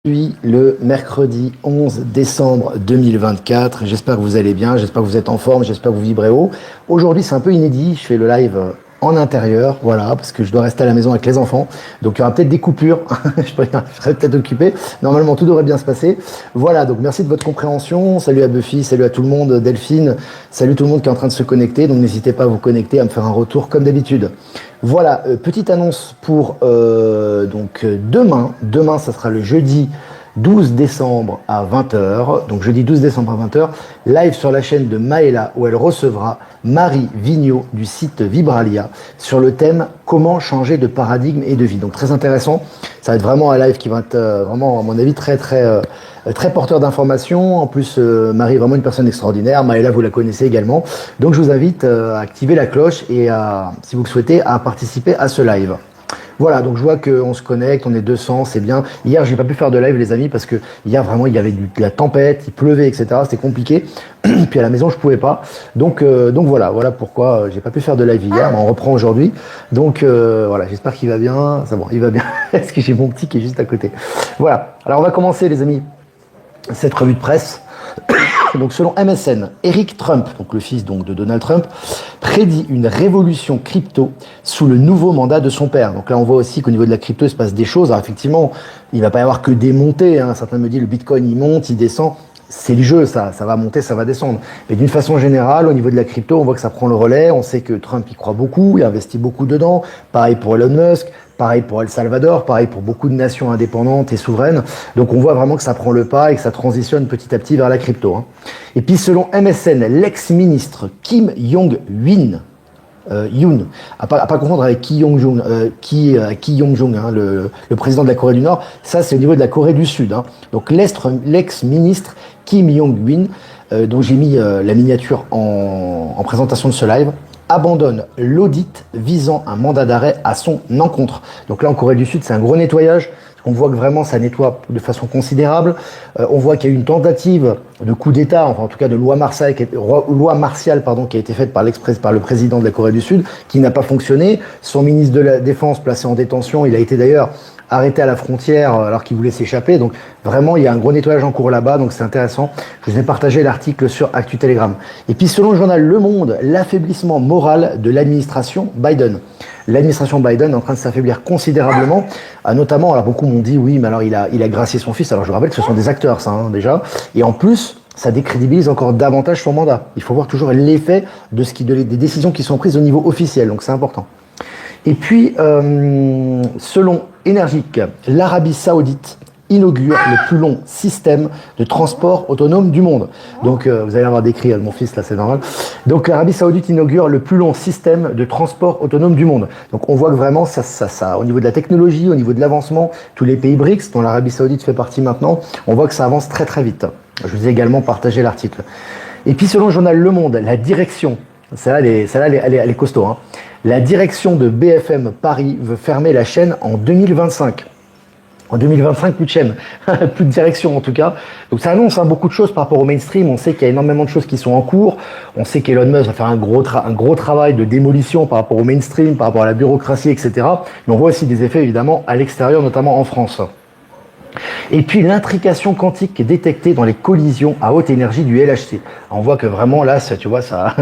Aujourd'hui, le mercredi 11 décembre 2024. J'espère que vous allez bien, j'espère que vous êtes en forme, j'espère que vous vibrez haut. Aujourd'hui, c'est un peu inédit. Je fais le live en intérieur, voilà, parce que je dois rester à la maison avec les enfants. Donc, il y aura peut-être des coupures. Je serai peut-être occupé. Normalement, tout devrait bien se passer. Voilà, donc merci de votre compréhension. Salut à Buffy, salut à tout le monde, Delphine. Salut tout le monde qui est en train de se connecter. Donc, n'hésitez pas à vous connecter, à me faire un retour comme d'habitude. Voilà, petite annonce pour demain. Demain, ça sera le jeudi 12 décembre à 20h. Donc jeudi 12 décembre à 20h, live sur la chaîne de Maëla où elle recevra Marie Vigneault du site Vibralia sur le thème comment changer de paradigme et de vie. Donc très intéressant. Ça va être vraiment un live qui va être vraiment, à mon avis, très porteur d'informations. En plus, Marie est vraiment une personne extraordinaire. Maëla, vous la connaissez également. Donc, je vous invite à activer la cloche et si vous le souhaitez, à participer à ce live. Voilà, donc je vois qu'on se connecte, on est 200, c'est bien. Hier, j'ai pas pu faire de live, les amis, parce que hier, vraiment, il y avait de la tempête, il pleuvait, etc. C'était compliqué. Puis à la maison, je pouvais pas. Donc voilà pourquoi j'ai pas pu faire de live hier. Mais on reprend aujourd'hui. Donc voilà, j'espère qu'il va bien. C'est bon, il va bien. Est-ce que j'ai mon petit qui est juste à côté? Voilà. Alors on va commencer, les amis, cette revue de presse. Donc selon MSN, Eric Trump, donc le fils de Donald Trump, prédit une révolution crypto sous le nouveau mandat de son père. Donc là on voit aussi qu'au niveau de la crypto il se passe des choses. Alors effectivement, il va pas y avoir que des montées, hein. Certains me disent le Bitcoin il monte, il descend. C'est le jeu, ça va monter, ça va descendre. Mais d'une façon générale, au niveau de la crypto, on voit que ça prend le relais. On sait que Trump y croit beaucoup, il investit beaucoup dedans. Pareil pour Elon Musk. Pareil pour El Salvador, pareil pour beaucoup de nations indépendantes et souveraines. Donc on voit vraiment que ça prend le pas et que ça transitionne petit à petit vers la crypto, hein. Et puis selon MSN, l'ex-ministre Kim Jong-un, à pas confondre avec Kim Jong-un, hein, le président de la Corée du Nord, ça c'est au niveau de la Corée du Sud, hein. Donc l'ex-ministre Kim Jong-un, dont j'ai mis la miniature en présentation de ce live, abandonne l'audit visant un mandat d'arrêt à son encontre. Donc là, en Corée du Sud, c'est un gros nettoyage. On voit que vraiment, ça nettoie de façon considérable. On voit qu'il y a eu une tentative de coup d'État, enfin en tout cas de loi martiale, qui a été faite par le président de la Corée du Sud, qui n'a pas fonctionné. Son ministre de la Défense placé en détention, il a été d'ailleurs arrêté à la frontière alors qu'il voulait s'échapper. Donc vraiment, il y a un gros nettoyage en cours là-bas, donc c'est intéressant. Je vous ai partagé l'article sur Actu Telegram. Et puis selon le journal Le Monde, l'affaiblissement moral de l'administration Biden. L'administration Biden est en train de s'affaiblir considérablement, notamment, alors beaucoup m'ont dit, oui, mais alors il a gracié son fils. Alors je rappelle que ce sont des acteurs, ça, hein, déjà. Et en plus, ça décrédibilise encore davantage son mandat. Il faut voir toujours l'effet des décisions qui sont prises au niveau officiel, donc c'est important. Et puis, selon Energique, l'Arabie Saoudite inaugure le plus long système de transport autonome du monde. Donc, vous allez avoir des cris de mon fils, là, c'est normal. Donc, l'Arabie Saoudite inaugure le plus long système de transport autonome du monde. Donc, on voit que vraiment, ça, au niveau de la technologie, au niveau de l'avancement, tous les pays BRICS, dont l'Arabie Saoudite fait partie maintenant, on voit que ça avance très très vite. Je vous ai également partagé l'article. Et puis, selon le journal Le Monde, la direction, elle est costaud, hein. La direction de BFM Paris veut fermer la chaîne en 2025. En 2025, plus de chaîne, plus de direction en tout cas. Donc ça annonce beaucoup de choses par rapport au mainstream. On sait qu'il y a énormément de choses qui sont en cours. On sait qu'Elon Musk va faire un gros travail de démolition par rapport au mainstream, par rapport à la bureaucratie, etc. Mais on voit aussi des effets évidemment à l'extérieur, notamment en France. Et puis l'intrication quantique détectée dans les collisions à haute énergie du LHC. On voit que vraiment là, tu vois, ça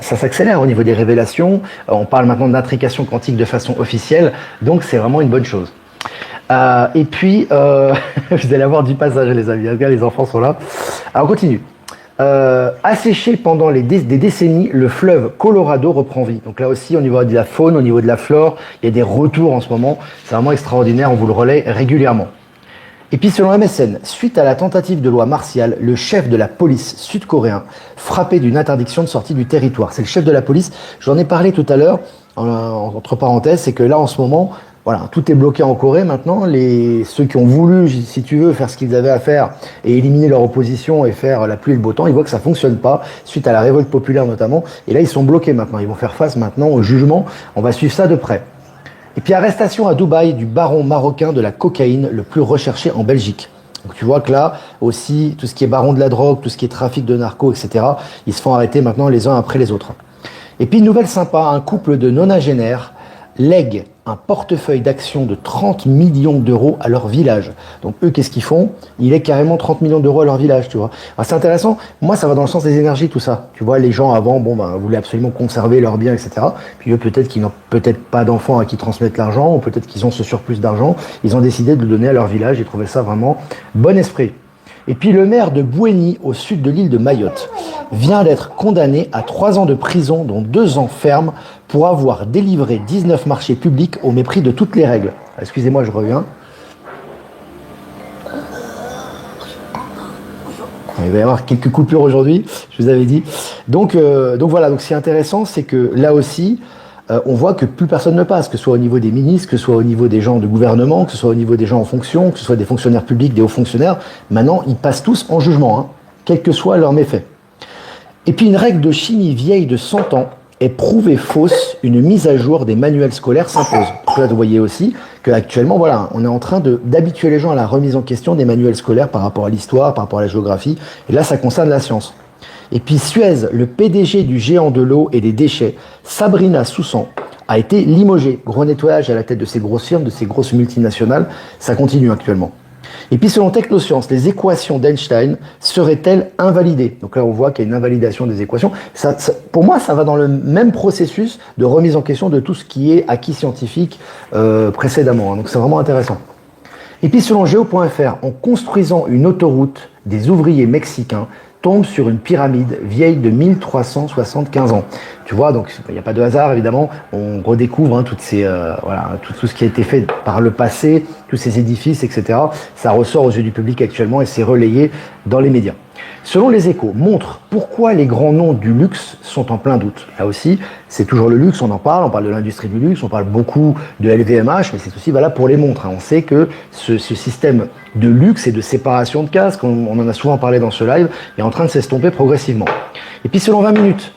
s'accélère au niveau des révélations. On parle maintenant d'intrication quantique de façon officielle, donc c'est vraiment une bonne chose. Et puis, vous allez avoir du passage, les amis. Les enfants sont là. Alors on continue. Asséché pendant des décennies, le fleuve Colorado reprend vie. Donc là aussi, au niveau de la faune, au niveau de la flore, il y a des retours en ce moment. C'est vraiment extraordinaire. On vous le relaie régulièrement. Et puis selon MSN, suite à la tentative de loi martiale, le chef de la police sud-coréen frappé d'une interdiction de sortie du territoire. C'est le chef de la police. J'en ai parlé tout à l'heure, entre parenthèses, c'est que là en ce moment, voilà, tout est bloqué en Corée maintenant. Ceux qui ont voulu, si tu veux, faire ce qu'ils avaient à faire et éliminer leur opposition et faire la pluie et le beau temps, ils voient que ça fonctionne pas, suite à la révolte populaire notamment. Et là, ils sont bloqués maintenant. Ils vont faire face maintenant au jugement. On va suivre ça de près. Et puis arrestation à Dubaï du baron marocain de la cocaïne le plus recherché en Belgique. Donc tu vois que là aussi, tout ce qui est baron de la drogue, tout ce qui est trafic de narco, etc., ils se font arrêter maintenant les uns après les autres. Et puis une nouvelle sympa, un couple de nonagénaires lègue un portefeuille d'actions de 30 millions d'euros à leur village. Donc eux, qu'est-ce qu'ils font? Il est carrément 30 millions d'euros à leur village, tu vois. Alors, c'est intéressant. Moi, ça va dans le sens des énergies, tout ça. Tu vois, les gens avant, voulaient absolument conserver leurs biens, etc. Puis eux, peut-être qu'ils n'ont peut-être pas d'enfants à qui transmettre l'argent, ou peut-être qu'ils ont ce surplus d'argent. Ils ont décidé de le donner à leur village. Ils trouvaient ça vraiment bon esprit. Et puis le maire de Bouéni, au sud de l'île de Mayotte, vient d'être condamné à 3 ans de prison, dont 2 ans ferme, pour avoir délivré 19 marchés publics au mépris de toutes les règles. Excusez-moi, je reviens. Il va y avoir quelques coupures aujourd'hui, je vous avais dit. Donc voilà, donc ce qui est intéressant, c'est que là aussi, on voit que plus personne ne passe, que ce soit au niveau des ministres, que ce soit au niveau des gens de gouvernement, que ce soit au niveau des gens en fonction, que ce soit des fonctionnaires publics, des hauts fonctionnaires. Maintenant, ils passent tous en jugement, hein, quels que soient leurs méfaits. Et puis une règle de chimie vieille de 100 ans est prouvée fausse, une mise à jour des manuels scolaires s'impose. Donc là, vous voyez aussi qu'actuellement, voilà, on est en train d'habituer les gens à la remise en question des manuels scolaires par rapport à l'histoire, par rapport à la géographie. Et là, ça concerne la science. Et puis Suez, le PDG du géant de l'eau et des déchets, Sabrina Soussan, a été limogée. Gros nettoyage à la tête de ces grosses firmes, de ces grosses multinationales. Ça continue actuellement. Et puis selon Technosciences, les équations d'Einstein seraient-elles invalidées? Donc là, on voit qu'il y a une invalidation des équations. Pour moi, ça va dans le même processus de remise en question de tout ce qui est acquis scientifique précédemment. Donc c'est vraiment intéressant. Et puis selon Geo.fr, en construisant une autoroute, des ouvriers mexicains tombent sur une pyramide vieille de 1375 ans. Tu vois, donc il n'y a pas de hasard évidemment, on redécouvre toutes ces, tout ce qui a été fait par le passé, tous ces édifices, etc. Ça ressort aux yeux du public actuellement et c'est relayé dans les médias. Selon les Échos, montre pourquoi les grands noms du luxe sont en plein doute. Là aussi, c'est toujours le luxe, on parle de l'industrie du luxe, on parle beaucoup de LVMH, mais c'est aussi valable pour les montres. On sait que ce système de luxe et de séparation de casques, on en a souvent parlé dans ce live, est en train de s'estomper progressivement. Et puis selon 20 minutes,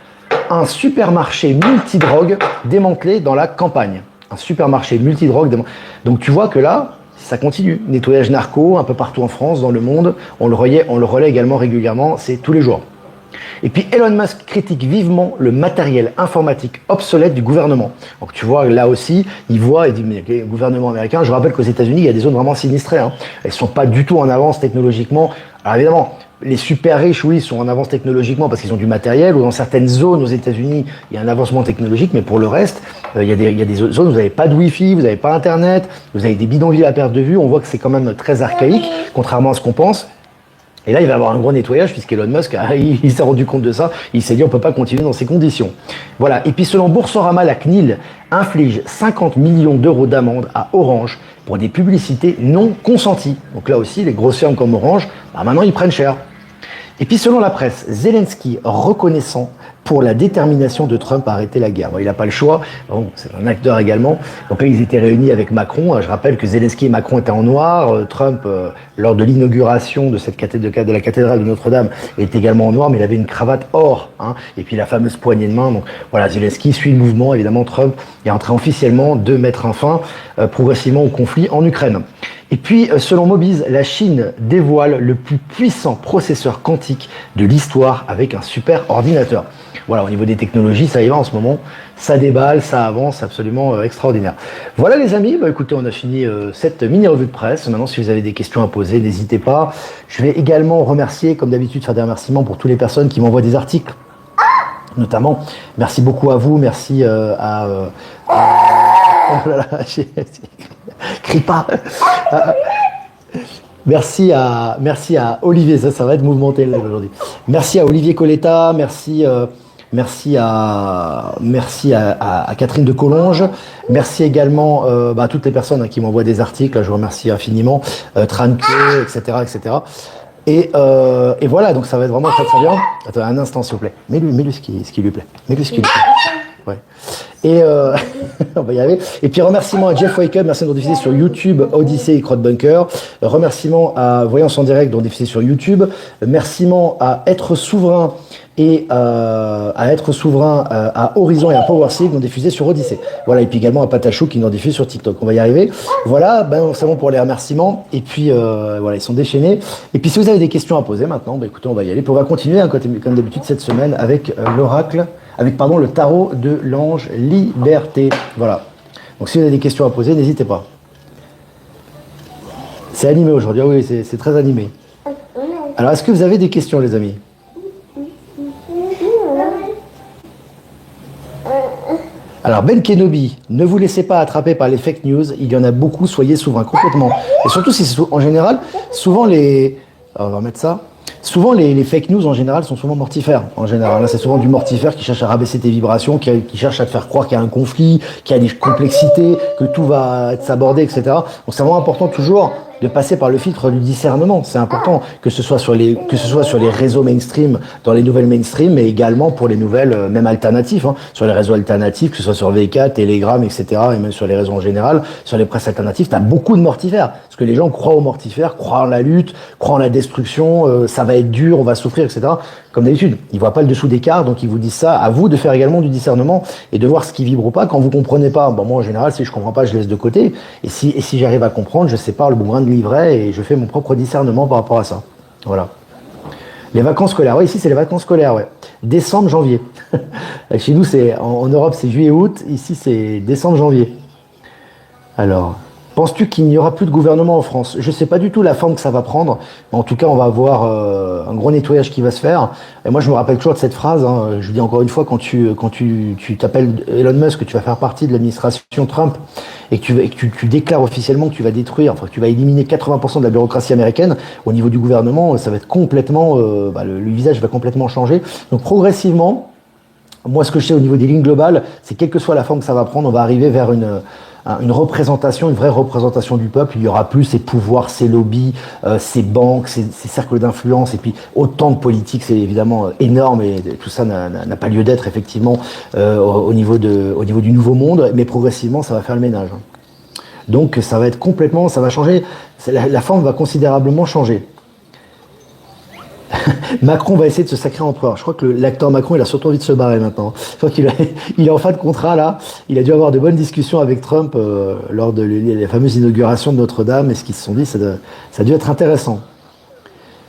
un supermarché multidrogue démantelé dans la campagne. Un supermarché multidrogue. Donc tu vois que là, ça continue. Nettoyage narco un peu partout en France, dans le monde. On le relaie également régulièrement, c'est tous les jours. Et puis Elon Musk critique vivement le matériel informatique obsolète du gouvernement. Donc tu vois, là aussi, il dit, mais le gouvernement américain, je rappelle qu'aux États-Unis, il y a des zones vraiment sinistrées. Elles ne sont pas du tout en avance technologiquement. Alors évidemment, les super riches, oui, sont en avance technologiquement parce qu'ils ont du matériel, ou dans certaines zones aux États-Unis, il y a un avancement technologique, mais pour le reste, il y a des zones où vous n'avez pas de Wi-Fi, vous n'avez pas Internet, vous avez des bidonvilles à perte de vue, on voit que c'est quand même très archaïque, contrairement à ce qu'on pense. Et là, il va y avoir un gros nettoyage puisqu'Elon Musk, il s'est rendu compte de ça. Il s'est dit, on peut pas continuer dans ces conditions. Voilà. Et puis, selon Boursorama, la CNIL inflige 50 millions d'euros d'amende à Orange pour des publicités non consenties. Donc là aussi, les grosses firmes comme Orange, maintenant, ils prennent cher. Et puis, selon la presse, Zelensky reconnaissant pour la détermination de Trump à arrêter la guerre. Bon, il n'a pas le choix, bon, c'est un acteur également. Donc là, ils étaient réunis avec Macron. Je rappelle que Zelensky et Macron étaient en noir. Trump, lors de l'inauguration de de la cathédrale de Notre-Dame, était également en noir, mais il avait une cravate or. Et puis la fameuse poignée de main. Donc voilà, Zelensky suit le mouvement. Évidemment, Trump est en train officiellement de mettre un fin progressivement au conflit en Ukraine. Et puis, selon Mobiz, la Chine dévoile le plus puissant processeur quantique de l'histoire avec un super ordinateur. Voilà, au niveau des technologies, ça y va en ce moment, ça déballe, ça avance, absolument extraordinaire. Voilà les amis, écoutez, on a fini cette mini-revue de presse. Maintenant, si vous avez des questions à poser, n'hésitez pas. Je vais également remercier, comme d'habitude, faire des remerciements pour toutes les personnes qui m'envoient des articles. Notamment, merci beaucoup à vous, merci oh là là, crie pas. Merci à Olivier, ça va être mouvementé là aujourd'hui. Merci à Olivier Coletta, merci à Catherine de Collonges, merci également à toutes les personnes qui m'envoient des articles, là, je vous remercie infiniment, Tranque, etc. Et voilà, donc ça va être vraiment très très bien. Attends un instant s'il vous plaît, mets-lui ce qui lui plaît, Ouais. Et on va y arriver. Et puis remerciements à Jeff Wake Up, merci de diffuser sur YouTube, Odyssey et Crowdbunker. Remerciements à Voyance en direct, dont diffusé sur YouTube. Remerciements à Être Souverain et à Horizon et à PowerSig, dont diffusé sur Odyssey. Voilà, et puis également à Patachou qui nous diffuse sur TikTok. On va y arriver. Voilà, c'est bon pour les remerciements. Et puis voilà, ils sont déchaînés. Et puis si vous avez des questions à poser maintenant, écoutez, on va y aller. Puis on va continuer, comme d'habitude cette semaine, avec l'oracle. Le tarot de l'ange Liberté. Voilà. Donc si vous avez des questions à poser, n'hésitez pas. C'est animé aujourd'hui, ah oui, c'est très animé. Alors, est-ce que vous avez des questions, les amis? Alors, Ben Kenobi, ne vous laissez pas attraper par les fake news, il y en a beaucoup, soyez souverain, complètement. Et surtout, en général, souvent les... on va mettre ça. Souvent, les fake news, en général, sont souvent mortifères. En général, là, c'est souvent du mortifère qui cherche à rabaisser tes vibrations, qui cherche à te faire croire qu'il y a un conflit, qu'il y a des complexités, que tout va être abordé, etc. Donc, c'est vraiment important toujours de passer par le filtre du discernement. C'est important que ce soit sur les réseaux mainstream, dans les nouvelles mainstream, mais également pour les nouvelles, même alternatives, hein, sur les réseaux alternatifs, que ce soit sur VK, Telegram, etc., et même sur les réseaux en général, sur les presses alternatives, t'as beaucoup de mortifères. Parce que les gens croient aux mortifères, croient en la lutte, croient en la destruction, ça va être dur, on va souffrir, etc. Comme d'habitude, ils voient pas le dessous des cartes, donc ils vous disent ça. À vous de faire également du discernement et de voir ce qui vibre ou pas. Quand vous comprenez pas, bon, moi en général, si je comprends pas, je laisse de côté. Et si j'arrive à comprendre, je sépare le bon grain de l'ivraie et je fais mon propre discernement par rapport à ça. Voilà. Les vacances scolaires, ouais, ici c'est les vacances scolaires, ouais. Décembre, janvier. Chez nous, en Europe, c'est juillet-août. Ici, c'est décembre-janvier. Alors. Penses-tu qu'il n'y aura plus de gouvernement en France? Je ne sais pas du tout la forme que ça va prendre. Mais en tout cas, on va avoir un gros nettoyage qui va se faire. Et moi, je me rappelle toujours de cette phrase. Hein, je dis encore une fois, quand tu t'appelles Elon Musk, que tu vas faire partie de l'administration Trump et que tu déclares officiellement que tu vas détruire, enfin que tu vas éliminer 80% de la bureaucratie américaine, au niveau du gouvernement, ça va être complètement, le visage va complètement changer. Donc progressivement, moi, ce que je sais au niveau des lignes globales, c'est quelle que soit la forme que ça va prendre, on va arriver vers une représentation, une vraie représentation du peuple. Il y aura plus ces pouvoirs, ces lobbies, ces banques, ces cercles d'influence, et puis autant de politique, c'est évidemment énorme, et tout ça n'a pas lieu d'être effectivement au niveau du nouveau monde, mais progressivement, ça va faire le ménage. Donc ça va être complètement, ça va changer, la forme va considérablement changer. Macron va essayer de se sacrer empereur. Je crois que l'acteur Macron, il a surtout envie de se barrer maintenant. Je crois il est en fin de contrat là. Il a dû avoir de bonnes discussions avec Trump lors de la fameuse inauguration de Notre-Dame. Et ce qu'ils se sont dit, ça a dû être intéressant.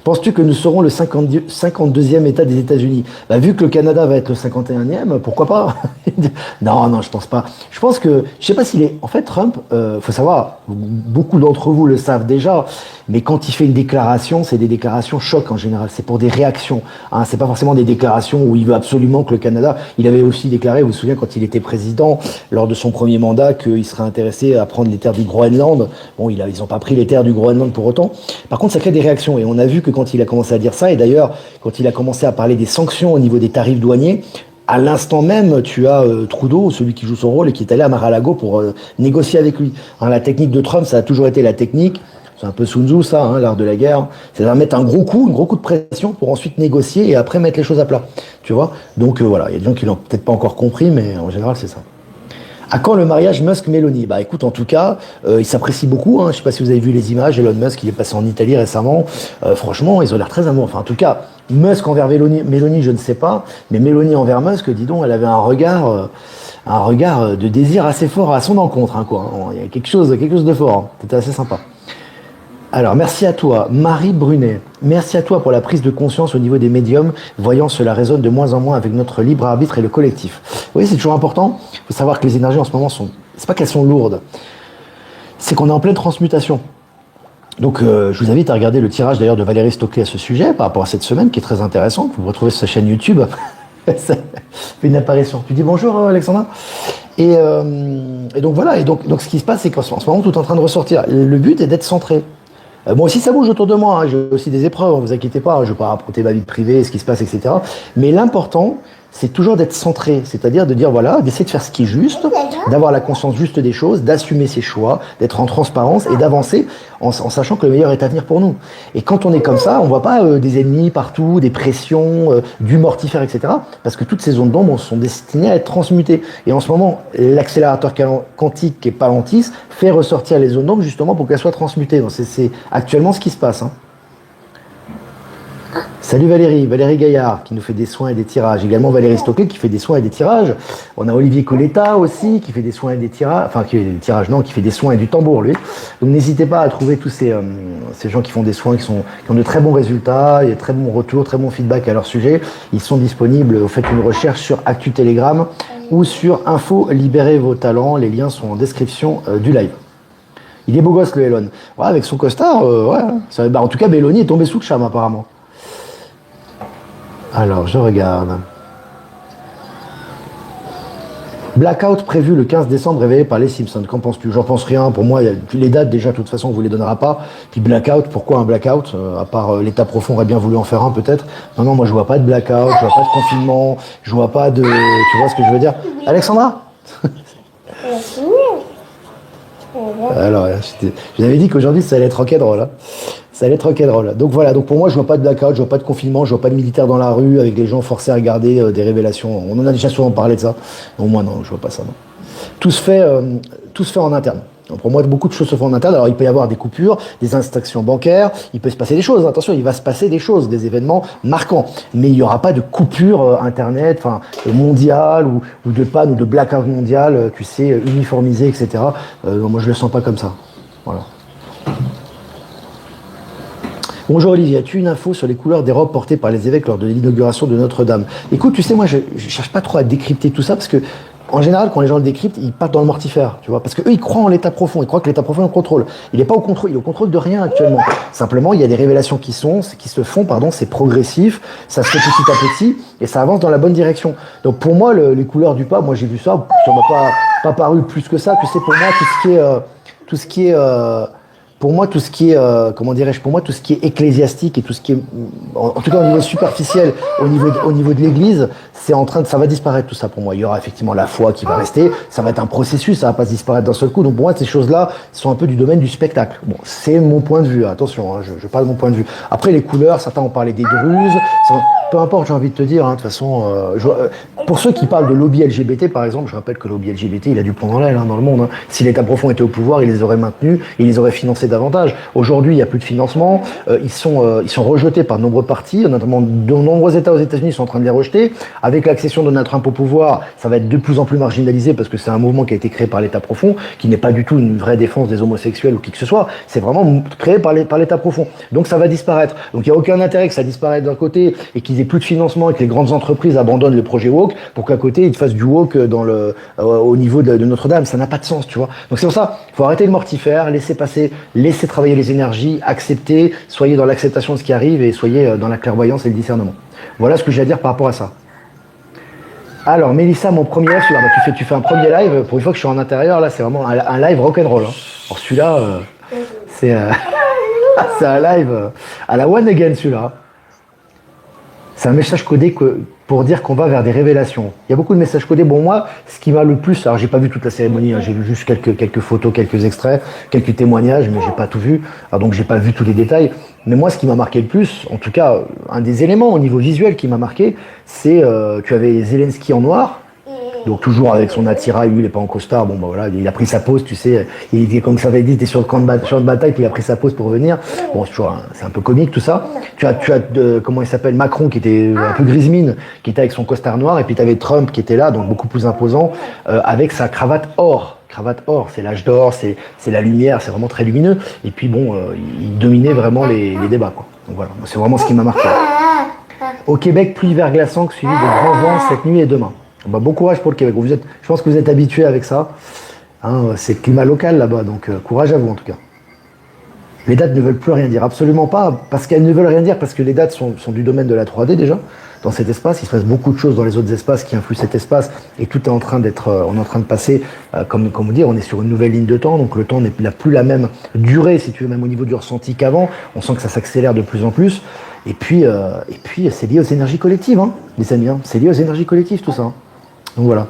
Penses-tu que nous serons le 52e État des États-Unis? Vu que le Canada va être le 51e, pourquoi pas? Non, je pense pas. Je pense que, je sais pas s'il est... En fait, Trump, faut savoir, beaucoup d'entre vous le savent déjà, mais quand il fait une déclaration, c'est des déclarations choc en général. C'est pour des réactions. Hein, c'est pas forcément des déclarations où il veut absolument que le Canada... Il avait aussi déclaré, vous vous souvenez, quand il était président, lors de son premier mandat, qu'il serait intéressé à prendre les terres du Groenland. Bon, ils ont pas pris les terres du Groenland pour autant. Par contre, ça crée des réactions. Et on a vu que quand il a commencé à dire ça, et d'ailleurs, quand il a commencé à parler des sanctions au niveau des tarifs douaniers, à l'instant même, tu as Trudeau, celui qui joue son rôle et qui est allé à Mar-a-Lago pour négocier avec lui. Hein, la technique de Trump, ça a toujours été la technique, c'est un peu Sun Tzu ça, hein, l'art de la guerre, c'est de mettre un gros coup de pression pour ensuite négocier et après mettre les choses à plat. Tu vois? Donc voilà, il y a des gens qui l'ont peut-être pas encore compris, mais en général c'est ça. À quand le mariage Musk-Mélanie? Écoute, en tout cas, ils s'apprécient beaucoup. Hein. Je ne sais pas si vous avez vu les images. Elon Musk, il est passé en Italie récemment. Franchement, ils ont l'air très amoureux. Enfin, en tout cas, Musk envers Mélanie, je ne sais pas. Mais Mélanie envers Musk, dis donc, elle avait un regard de désir assez fort à son encontre. Hein, quoi. Il y a quelque chose de fort. Hein. C'était assez sympa. Alors, merci à toi, Marie Brunet. Merci à toi pour la prise de conscience au niveau des médiums, voyant cela résonne de moins en moins avec notre libre arbitre et le collectif. Vous voyez, c'est toujours important. Il faut savoir que les énergies en ce moment c'est pas qu'elles sont lourdes, c'est qu'on est en pleine transmutation. Donc, je vous invite à regarder le tirage d'ailleurs de Valérie Stockley à ce sujet, par rapport à cette semaine, qui est très intéressant. Vous retrouvez sur sa chaîne YouTube. Ça fait une apparition. Tu dis bonjour, Alexandra. Et donc voilà. Et donc, ce qui se passe, c'est qu'en ce moment, tout est en train de ressortir. Le but est d'être centré. Moi aussi, ça bouge autour de moi. Hein. J'ai aussi des épreuves, ne vous inquiétez pas. Je ne vais pas raconter ma vie privée, ce qui se passe, etc. Mais l'important, c'est toujours d'être centré. C'est-à-dire de dire, voilà, d'essayer de faire ce qui est juste, d'avoir la conscience juste des choses, d'assumer ses choix, d'être en transparence et d'avancer en sachant que le meilleur est à venir pour nous. Et quand on est comme ça, on ne voit pas des ennemis partout, des pressions, du mortifère, etc. Parce que toutes ces zones d'ombre sont destinées à être transmutées. Et en ce moment, l'accélérateur quantique qui est Palantis fait ressortir les zones d'ombre justement pour qu'elles soient transmutées. Donc c'est actuellement ce qui se passe. Hein. Salut Valérie Gaillard qui nous fait des soins et des tirages. Également Valérie Stockley qui fait des soins et des tirages. On a Olivier Coletta aussi qui fait des soins et des tirages. Enfin, qui fait des soins et du tambour lui. Donc n'hésitez pas à trouver tous ces gens qui font des soins, qui ont de très bons résultats, il y a de très bons retours, très bons feedback à leur sujet. Ils sont disponibles. Vous faites une recherche sur Actu Telegram. ou sur Info Libérez vos talents. Les liens sont en description du live. Il est beau gosse, le Elon. Ouais, avec son costard, ouais. En tout cas, Belloni est tombé sous le charme, apparemment. Alors, je regarde. Blackout prévu le 15 décembre, révélé par les Simpsons. Qu'en penses-tu? J'en pense rien. Pour moi, les dates, déjà, de toute façon, on vous les donnera pas. Puis Blackout, pourquoi un Blackout? À part l'État profond aurait bien voulu en faire un, peut-être. Non, moi, je vois pas de Blackout, je vois pas de confinement, je vois pas de... Tu vois ce que je veux dire? Alexandra? Alors, je vous avais dit qu'aujourd'hui, ça allait être rock'n'roll. Hein. Ça allait être rock'n'roll. Donc voilà, donc pour moi, je vois pas de blackout, je vois pas de confinement, je vois pas de militaires dans la rue avec des gens forcés à regarder des révélations. On en a déjà souvent parlé de ça. Non, moi, non, je vois pas ça. Non. Tout se fait en interne. Donc pour moi, beaucoup de choses se font en interne. Alors, il peut y avoir des coupures, des instructions bancaires, il peut se passer des choses. Attention, il va se passer des choses, des événements marquants. Mais il n'y aura pas de coupure Internet, enfin, mondiale ou de panne ou de blackout mondial, tu sais, uniformisé, etc. Moi, je le sens pas comme ça. Voilà. Bonjour Olivier, as-tu une info sur les couleurs des robes portées par les évêques lors de l'inauguration de Notre-Dame? Écoute, tu sais, moi, je cherche pas trop à décrypter tout ça parce que, en général, quand les gens le décryptent, ils partent dans le mortifère, tu vois, parce qu'eux, ils croient en l'état profond, ils croient que l'état profond est au contrôle. Il n'est pas au contrôle, il est au contrôle de rien actuellement. Simplement, il y a des révélations qui se font, c'est progressif, ça se fait petit à petit et ça avance dans la bonne direction. Donc pour moi, les couleurs du pape, moi j'ai vu ça, ça m'a pas paru plus que ça. Tu sais, pour moi, tout ce qui est pour moi, tout ce qui est ecclésiastique et tout ce qui est, en tout cas au niveau superficiel, au niveau de l'Église, ça va disparaître tout ça pour moi. Il y aura effectivement la foi qui va rester, ça va être un processus, ça va pas disparaître d'un seul coup. Donc pour moi, ces choses-là sont un peu du domaine du spectacle. Bon, c'est mon point de vue, attention, hein, je parle de mon point de vue. Après, les couleurs, certains ont parlé des druses, peu importe, j'ai envie de te dire, hein, de toute façon, pour ceux qui parlent de lobby LGBT, par exemple, je rappelle que le lobby LGBT, il a du plomb dans l'aile dans le monde. Hein. Si l'État profond était au pouvoir, il les aurait maintenus, il les aurait financés davantage. Aujourd'hui, il n'y a plus de financement, ils sont rejetés par de nombreux partis, notamment de nombreux États aux États-Unis sont en train de les rejeter. Avec l'accession de Donald Trump au pouvoir, ça va être de plus en plus marginalisé parce que c'est un mouvement qui a été créé par l'État profond, qui n'est pas du tout une vraie défense des homosexuels ou qui que ce soit. C'est vraiment créé par l'État profond. Donc ça va disparaître. Donc il n'y a aucun intérêt que ça disparaisse d'un côté et qu'ils aient plus de financement et que les grandes entreprises abandonnent le projet woke pour qu'à côté ils fassent du woke au niveau de Notre-Dame. Ça n'a pas de sens, tu vois. Donc c'est pour ça, il faut arrêter le mortifère, laisser passer, laisser travailler les énergies, accepter, soyez dans l'acceptation de ce qui arrive et soyez dans la clairvoyance et le discernement. Voilà ce que j'ai à dire par rapport à ça. Alors, Mélissa, mon premier live, tu fais un premier live, pour une fois que je suis en intérieur, là, c'est vraiment un live rock'n'roll. Hein. Alors, celui-là, c'est un live à la One Again, celui-là. C'est un message codé pour dire qu'on va vers des révélations. Il y a beaucoup de messages codés. Bon, moi, ce qui m'a le plus, alors j'ai pas vu toute la cérémonie, hein, j'ai vu juste quelques photos, quelques extraits, quelques témoignages, mais j'ai pas tout vu, alors donc j'ai pas vu tous les détails. Mais moi, ce qui m'a marqué le plus, en tout cas, un des éléments au niveau visuel qui m'a marqué, c'est tu avais Zelensky en noir. Donc toujours avec son attirail, lui il est pas en costard, bon bah voilà, il a pris sa pause, tu sais, il était comme ça avait dit, il était sur le champ de bataille, puis il a pris sa pause pour revenir. Bon, c'est un peu comique tout ça. Tu as comment il s'appelle, Macron qui était un peu grismine, qui était avec son costard noir, et puis tu avais Trump qui était là, donc beaucoup plus imposant, avec sa cravate or. Cravate or, c'est l'âge d'or, c'est la lumière, c'est vraiment très lumineux. Et puis bon, il dominait vraiment les débats, quoi. Donc voilà, c'est vraiment ce qui m'a marqué. Au Québec, pluie verglaçante suivi de grands vents cette nuit et demain. Bah, bon courage pour le Québec. Je pense que vous êtes habitués avec ça. Hein, c'est le climat local là-bas, donc courage à vous en tout cas. Les dates ne veulent plus rien dire, absolument pas, parce qu'elles ne veulent rien dire, parce que les dates sont du domaine de la 3D déjà. Dans cet espace, il se passe beaucoup de choses dans les autres espaces qui influent cet espace, et tout est en train on est en train de passer, comme dire, on est sur une nouvelle ligne de temps, donc le temps n'a plus la même durée, si tu veux, même au niveau du ressenti qu'avant. On sent que ça s'accélère de plus en plus. Et puis c'est lié aux énergies collectives, hein, les amis. Hein. C'est lié aux énergies collectives, tout ça. Hein. Donc voilà.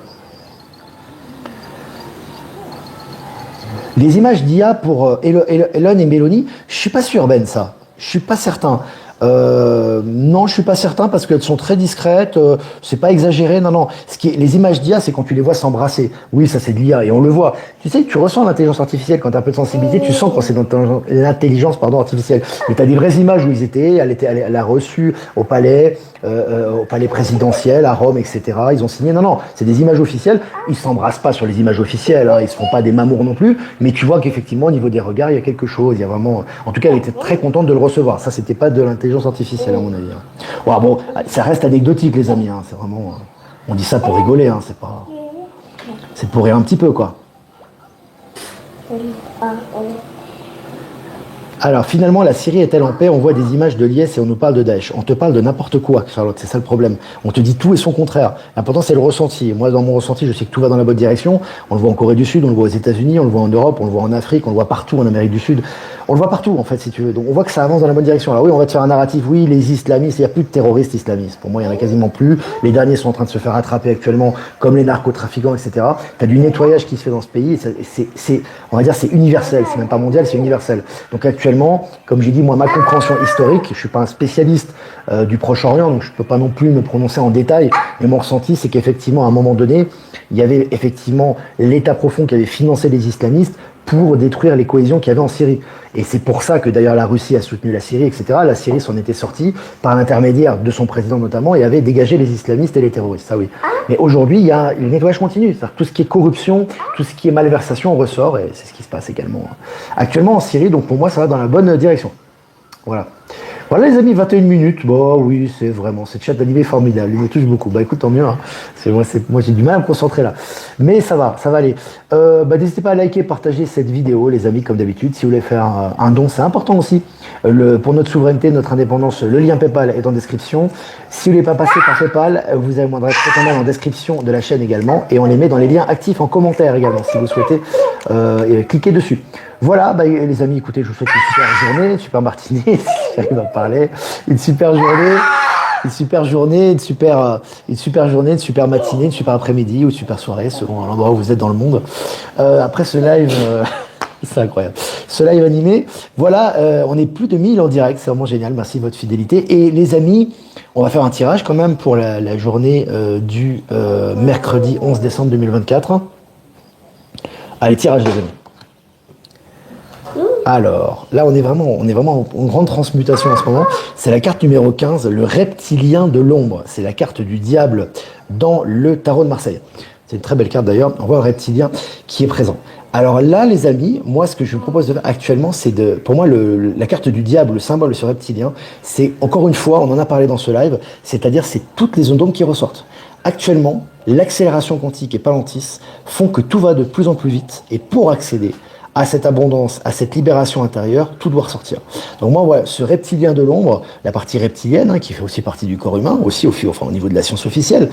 Les images d'IA pour Elon et Mélanie, je suis pas sûr, Ben, ça. Je suis pas certain. Non, je suis pas certain parce qu'elles sont très discrètes. C'est pas exagéré. Non. Les images d'IA, c'est quand tu les vois s'embrasser. Oui, ça c'est de l'IA et on le voit. Tu sais, tu ressens l'intelligence artificielle quand tu as un peu de sensibilité. Tu sens quand c'est dans l'intelligence artificielle. Mais tu as des vraies images où ils étaient. Elle a reçu au palais présidentiel à Rome, etc. Ils ont signé. Non, c'est des images officielles. Ils s'embrassent pas sur les images officielles. Hein. Ils se font pas des mamours non plus. Mais tu vois qu'effectivement, au niveau des regards, il y a quelque chose. Il y a vraiment. En tout cas, elle était très contente de le recevoir. Ça, c'était pas de l'intelligence artificielle à mon avis. Hein. Ouais, bon, ça reste anecdotique, les amis. Hein. C'est vraiment. On dit ça pour rigoler. Hein. C'est pas. C'est pour rire un petit peu, quoi. Alors finalement, la Syrie est-elle en paix? On voit des images de l'IS et on nous parle de Daesh. On te parle de n'importe quoi, Charlotte, c'est ça le problème. On te dit tout et son contraire. L'important, c'est le ressenti. Moi, dans mon ressenti, je sais que tout va dans la bonne direction. On le voit en Corée du Sud, on le voit aux États-Unis, on le voit en Europe, on le voit en Afrique, on le voit partout en Amérique du Sud. On le voit partout, en fait, si tu veux. Donc on voit que ça avance dans la bonne direction. Alors oui, on va te faire un narratif. Oui, les islamistes, il n'y a plus de terroristes islamistes. Pour moi, il n'y en a quasiment plus. Les derniers sont en train de se faire attraper actuellement, comme les narcotrafiquants, etc. Tu as du nettoyage qui se fait dans ce pays. On va dire, c'est universel. C'est même pas mondial, c'est universel. Donc actuellement, comme j'ai dit, moi, ma compréhension historique, je suis pas un spécialiste du Proche-Orient, donc je peux pas non plus me prononcer en détail, mais mon ressenti, c'est qu'effectivement, à un moment donné, il y avait effectivement l'État profond qui avait financé les islamistes pour détruire les cohésions qu'il y avait en Syrie. Et c'est pour ça que d'ailleurs la Russie a soutenu la Syrie, etc. La Syrie s'en était sortie par l'intermédiaire de son président notamment et avait dégagé les islamistes et les terroristes, ça oui. Mais aujourd'hui, il y a le nettoyage continu, c'est-à-dire tout ce qui est corruption, tout ce qui est malversation ressort, et c'est ce qui se passe également actuellement en Syrie, donc pour moi ça va dans la bonne direction. Voilà. Voilà les amis, 21 minutes. Bon oui, c'est vraiment, cette chat animé formidable, il me touche beaucoup. Bah écoute, tant mieux, hein. Moi j'ai du mal à me concentrer là. Mais ça va aller. N'hésitez pas à liker, partager cette vidéo, les amis, comme d'habitude. Si vous voulez faire un don, c'est important aussi. Pour notre souveraineté, notre indépendance, le lien PayPal est en description. Si vous ne voulez pas passer par PayPal, vous avez mon adresse PayPal en description de la chaîne également. Et on les met dans les liens actifs en commentaire également, si vous souhaitez cliquer dessus. Voilà, les amis, écoutez, je vous souhaite une super journée, une super matinée, si j'arrive à parler, une super journée, une super journée, une super matinée, une super après-midi ou une super soirée, selon l'endroit où vous êtes dans le monde. Après ce live, c'est incroyable. Ce live animé, voilà, on est plus de 1000 en direct, c'est vraiment génial, merci de votre fidélité. Et les amis, on va faire un tirage quand même pour la journée du mercredi 11 décembre 2024. Allez, tirage les amis. Alors, là, on est vraiment en grande transmutation en ce moment. C'est la carte numéro 15, le reptilien de l'ombre. C'est la carte du diable dans le tarot de Marseille. C'est une très belle carte d'ailleurs. On voit le reptilien qui est présent. Alors là, les amis, moi, ce que je vous propose de faire actuellement, c'est pour moi, la carte du diable, le symbole de ce reptilien, c'est, encore une fois, on en a parlé dans ce live, c'est-à-dire, c'est toutes les zones d'ombre qui ressortent. Actuellement, l'accélération quantique et Palantis font que tout va de plus en plus vite. Et pour accéder à cette abondance, à cette libération intérieure, tout doit ressortir. Donc moi, voilà, ce reptilien de l'ombre, la partie reptilienne, hein, qui fait aussi partie du corps humain, aussi au niveau de la science officielle,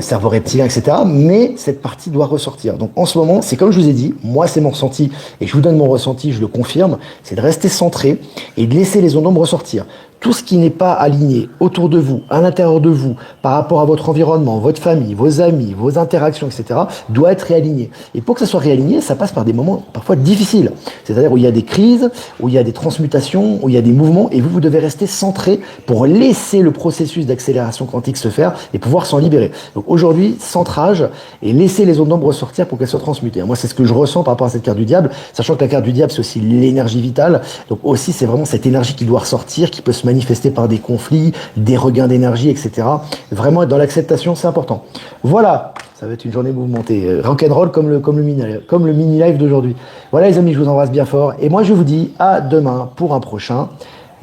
cerveau reptilien, etc. Mais cette partie doit ressortir. Donc en ce moment, c'est comme je vous ai dit, moi c'est mon ressenti, et je vous donne mon ressenti, je le confirme, c'est de rester centré et de laisser les zones d'ombre ressortir. Tout ce qui n'est pas aligné autour de vous, à l'intérieur de vous, par rapport à votre environnement, votre famille, vos amis, vos interactions, etc., doit être réaligné. Et pour que ça soit réaligné, ça passe par des moments parfois difficiles. C'est-à-dire où il y a des crises, où il y a des transmutations, où il y a des mouvements, et vous devez rester centré pour laisser le processus d'accélération quantique se faire et pouvoir s'en libérer. Donc aujourd'hui, centrage et laisser les ondes d'ombre ressortir pour qu'elles soient transmutées. Moi, c'est ce que je ressens par rapport à cette carte du diable, sachant que la carte du diable, c'est aussi l'énergie vitale. Donc aussi, c'est vraiment cette énergie qui doit ressortir, qui peut se manifester par des conflits, des regains d'énergie, etc. Vraiment être dans l'acceptation, c'est important. Voilà, ça va être une journée mouvementée, rock'n'roll comme le mini live d'aujourd'hui. Voilà les amis, je vous embrasse bien fort et moi je vous dis à demain pour un prochain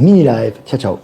mini live. Ciao ciao.